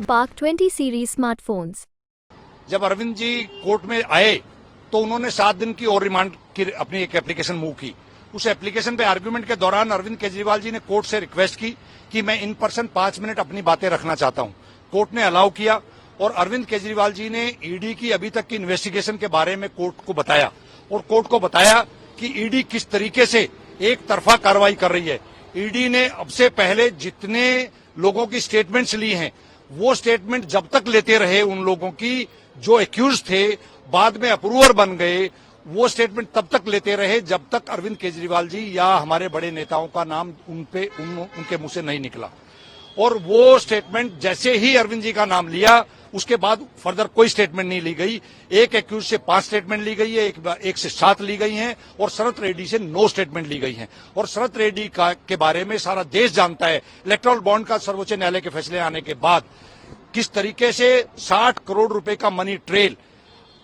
Spark 20 series smartphones. जब Arvind ji court में आए तो उन्होंने 7 दिन की और रिमांड की अपनी एक एप्लीकेशन मूव की। उस एप्लीकेशन पे आर्गुमेंट के दौरान अरविंद केजरीवाल जी ने कोर्ट से रिक्वेस्ट की कि मैं इन पर्सन 5 मिनट अपनी बातें रखना चाहता हूं। कोर्ट ने अलाउ किया और अरविंद केजरीवाल जी ने ईडी की अभी तक की इन्वेस्टिगेशन के बारे में कोर्ट को बताया और कोर्ट को बताया कि ईडी किस तरीके से एक तरफा कार्रवाई कर रही है। ईडी ने अब से पहले जितने लोगों की स्टेटमेंट्स ली हैं वो स्टेटमेंट जब तक लेते रहे उन लोगों की जो एक्यूज थे, बाद में अप्रूवर बन गए, वो स्टेटमेंट तब तक लेते रहे जब तक अरविंद केजरीवाल जी या हमारे बड़े नेताओं का नाम उनके मुंह से नहीं निकला। और वो स्टेटमेंट जैसे ही अरविंद जी का नाम लिया उसके बाद फर्दर कोई स्टेटमेंट नहीं ली गई। एक एक्यूज से 5 स्टेटमेंट ली गई है, एक से 7 ली गई हैं और शरत रेड्डी से 9 स्टेटमेंट ली गई हैं। और शरत रेड्डी के बारे में सारा देश जानता है, इलेक्टोरल बॉन्ड का सर्वोच्च न्यायालय के फैसले आने के बाद किस तरीके से 60 करोड़ रुपए का money trail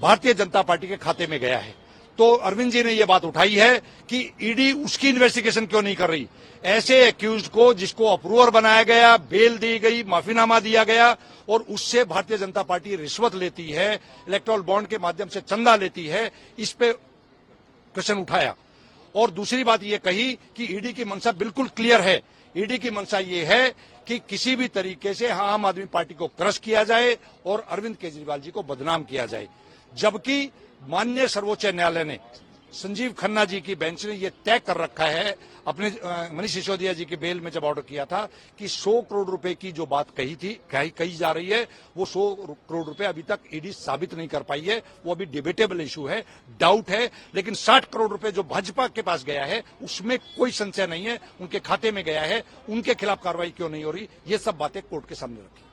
Bharatiya Janata party के खाते में गया है। तो अरविंद जी ने यह बात उठाई है कि ईडी उसकी इन्वेस्टिगेशन क्यों नहीं कर रही। ऐसे एक्यूज को जिसको अप्रूवर बनाया गया, बेल दी गई, माफीनामा दिया गया और उससे भारतीय जनता पार्टी रिश्वत लेती है, इलेक्टोरल बॉन्ड के माध्यम से चंदा लेती है, इस पे क्वेश्चन उठाया। और दूसरी बात यह कही कि ईडी की मंशा बिल्कुल क्लियर है। ईडी की मंशा ये है कि किसी भी तरीके से आम आदमी पार्टी को क्रश किया जाए और अरविंद केजरीवाल जी को बदनाम किया जाए। जबकि माननीय सर्वोच्च न्यायालय ने, संजीव खन्ना जी की बेंच ने यह तय कर रखा है अपने मनीष सिसोदिया जी के बेल में जब ऑर्डर किया था कि 100 करोड़ रुपए की जो बात कही जा रही है वो 100 करोड़ रुपए अभी तक ईडी साबित नहीं कर पाई है। वो अभी डिबेटेबल इशू है, डाउट है। लेकिन 60 करोड़ रुपए जो भाजपा के पास गया है उसमें कोई संशय नहीं है, उनके खाते में गया है। उनके खिलाफ कार्रवाई क्यों नहीं हो रही, ये सब बातें कोर्ट के सामने रखी।